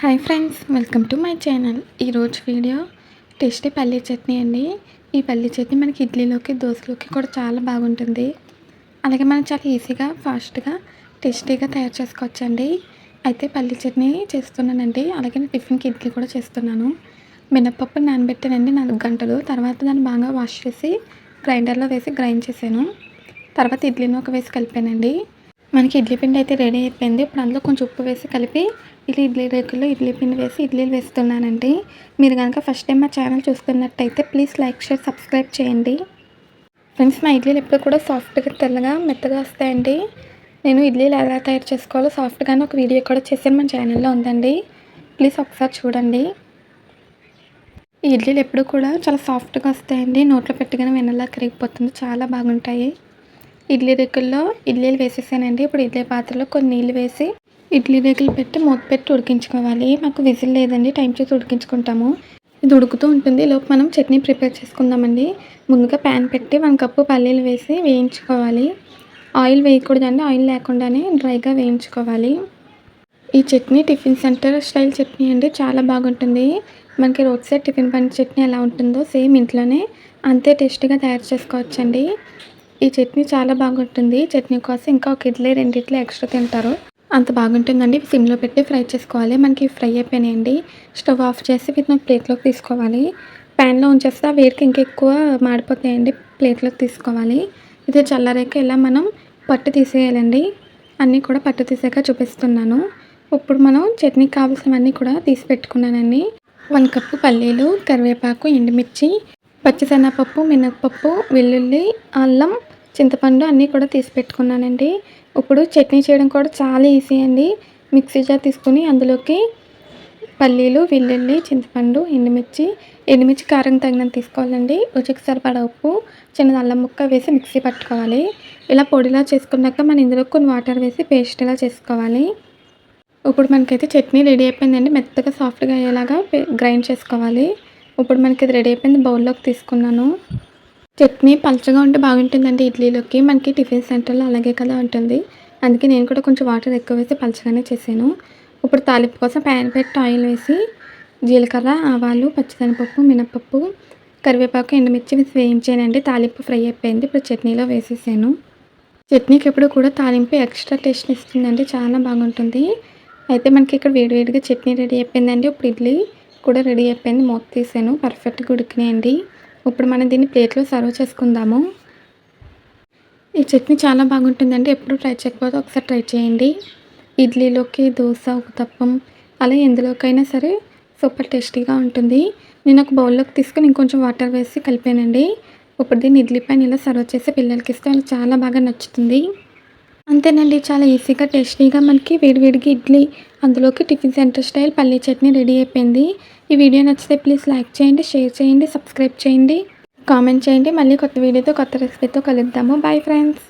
Hi friends, welcome to my channel. ఈరోజు video tasty పల్లీ చట్నీ అండి. ఈ పల్లీ చట్నీ మనకి ఇడ్లీలోకి, దోశలోకి కూడా చాలా బాగుంటుంది. అలాగే మనం చాలా ఈజీగా, ఫాస్ట్గా, టేస్టీగా తయారు చేసుకోవచ్చండి. అయితే పల్లీ చట్నీ చేస్తున్నానండి. అలాగే టిఫిన్కి ఇడ్లీ కూడా చేస్తున్నాను. మినపప్పు నానబెట్టానండి 4 గంటలు. తర్వాత దాన్ని బాగా వాష్ చేసి గ్రైండర్లో వేసి గ్రైండ్ చేశాను. తర్వాత ఇడ్లీని ఒక వేసి కలిపానండి. మనకి ఇడ్లీ పిండి అయితే రెడీ అయిపోయింది. ఇప్పుడు అందులో కొంచెం ఉప్పు వేసి కలిపి ఇడ్లీ రేకుల్లో ఇడ్లీ పిండి వేసి ఇడ్లీలు వేస్తున్నానండి. మీరు కనుక ఫస్ట్ టైం మా ఛానల్ చూస్తున్నట్టయితే ప్లీజ్ లైక్, షేర్, సబ్స్క్రైబ్ చేయండి. ఫ్రెండ్స్, మా ఇడ్లీలు ఎప్పుడు కూడా సాఫ్ట్గా, తెల్లగా, మెత్తగా వస్తాయండి. నేను ఇడ్లీలు ఎలా తయారు చేసుకోవాలో సాఫ్ట్గానే ఒక వీడియో కూడా చేశాను, మన ఛానల్లో ఉందండి. ప్లీజ్ ఒకసారి చూడండి. ఈ ఇడ్లీలు ఎప్పుడు కూడా చాలా సాఫ్ట్గా వస్తాయండి. నోట్లో పెట్టగానే వెన్నలా కరిగిపోతుంది. చాలా బాగుంటాయి. ఇడ్లీ రేకుల్లో ఇడ్లీలు వేసేసానండి. ఇప్పుడు ఇడ్లీ పాత్రలో కొన్ని నీళ్ళు వేసి ఇడ్లీ రేకులు పెట్టి మూత పెట్టి ఉడికించుకోవాలి. మాకు విజిల్ లేదండి, టైం చూసి ఉడికించుకుంటాము. ఇది ఉడుకుతూ ఉంటుంది. ఈలోపు మనం చట్నీ ప్రిపేర్ చేసుకుందామండి. ముందుగా ప్యాన్ పెట్టి 1 కప్పు పల్లీలు వేసి వేయించుకోవాలి. ఆయిల్ వేయకూడదండి, ఆయిల్ లేకుండానే డ్రైగా వేయించుకోవాలి. ఈ chutney tiffin centre style chutney అండి. చాలా బాగుంటుంది. మనకి రోడ్ సైడ్ టిఫిన్ బండి చట్నీ ఎలా ఉంటుందో సేమ్ ఇంట్లోనే అంతే టేస్టీగా తయారు చేసుకోవచ్చండి. ఈ చట్నీ చాలా బాగుంటుంది. చట్నీ కోసం ఇంకా ఒక ఇడ్లీ, 2 ఇడ్లీ ఎక్స్ట్రా తింటారు. అంత బాగుంటుందండి. సిమ్లో పెట్టి ఫ్రై చేసుకోవాలి. మనకి ఫ్రై అయిపోయినాయండి. స్టవ్ ఆఫ్ చేసి వీటిని ప్లేట్లోకి తీసుకోవాలి. ప్యాన్లో ఉంచేస్తే ఆ వేడికి ఇంకా ఎక్కువ మాడిపోతాయండి. ప్లేట్లోకి తీసుకోవాలి. ఇది చల్లారాక ఇలా మనం పట్టు తీసేయాలండి. అన్నీ కూడా పట్టు తీసాక చూపిస్తున్నాను. ఇప్పుడు మనం చట్నీకి కావాల్సినవన్నీ కూడా తీసి పెట్టుకున్నానండి. 1 కప్పు పల్లీలు, కరివేపాకు, ఎండుమిర్చి, పచ్చిశనగపప్పు, మినపప్పు, వెల్లుల్లి, అల్లం, చింతపండు అన్నీ కూడా తీసి పెట్టుకున్నానండి. ఇప్పుడు చట్నీ చేయడం కూడా చాలా ఈజీ అండి. మిక్సీ జార్ తీసుకుని అందులోకి పల్లీలు, వెల్లుల్లి, చింతపండు, ఎండుమిర్చి కారం తగినంత తీసుకోవాలండి. రుచికి సరిపడా ఉప్పు, చిన్న అల్లం ముక్క వేసి మిక్సీ పట్టుకోవాలి. ఇలా పొడిలా చేసుకున్నాక మనం ఇందులో కొన్ని వాటర్ వేసి పేస్ట్లా చేసుకోవాలి. ఇప్పుడు మనకైతే చట్నీ రెడీ అయిపోయిందండి. మెత్తగా సాఫ్ట్గా అయ్యేలాగా గ్రైండ్ చేసుకోవాలి. ఇప్పుడు మనకి ఇది రెడీ అయిపోయింది. బౌల్లోకి తీసుకున్నాను. చట్నీ పలచగా ఉంటే బాగుంటుందండి ఇడ్లీలోకి. మనకి టిఫిన్ సెంటర్లో అలాగే కదా ఉంటుంది. అందుకే నేను కూడా కొంచెం వాటర్ ఎక్కువ వేసి పలచగానే చేశాను. ఇప్పుడు తాలింపు కోసం ప్యాన్ పెట్టి ఆయిల్ వేసి జీలకర్ర, ఆవాలు, పచ్చిశనగపప్పు, మినపప్పు, కరివేపాకు, ఎండుమిర్చి వేసి వేయించానండి. తాలింపు ఫ్రై అయిపోయింది. ఇప్పుడు చట్నీలో వేసేసాను. చట్నీకి ఎప్పుడు కూడా తాలింపు ఎక్స్ట్రా టేస్ట్ ఇస్తుందండి. చాలా బాగుంటుంది. అయితే మనకి ఇక్కడ వేడివేడిగా చట్నీ రెడీ అయిపోయిందండి. ఇప్పుడు ఇడ్లీ కూడా రెడీ అయిపోయింది. మూత తీసాను. పర్ఫెక్ట్గా ఉడికినాయండి. ఇప్పుడు మనం దీన్ని ప్లేట్లో సర్వ్ చేసుకుందాము. ఈ చట్నీ చాలా బాగుంటుందండి. ఎప్పుడు ట్రై చేయకపోతే ఒకసారి ట్రై చేయండి. ఇడ్లీలోకి, దోశ, ఉత్తప్పం అలా ఎందులోకైనా సరే సూపర్ టేస్టీగా ఉంటుంది. నేను ఒక బౌల్లోకి తీసుకుని ఇంకొంచెం వాటర్ వేసి కలిపానండి. ఇప్పుడు దీన్ని ఇడ్లీ పైన ఇలా సర్వ్ చేసి పిల్లలకి ఇస్తే వాళ్ళకి చాలా బాగా నచ్చుతుంది. అంతేనండి, చాలా ఈజీగా, టేస్టీగా మనకి వేడివేడిగా ఇడ్లీ, అందులోకి టిఫిన్ సెంటర్ స్టైల్ పల్లీ చట్నీ రెడీ అయిపోయింది. ఈ వీడియో నచ్చితే ప్లీజ్ లైక్ చేయండి, షేర్ చేయండి, సబ్స్క్రైబ్ చేయండి, కామెంట్ చేయండి. మళ్ళీ కొత్త వీడియోతో, కొత్త రెసిపీతో కలుద్దాము. Bye friends.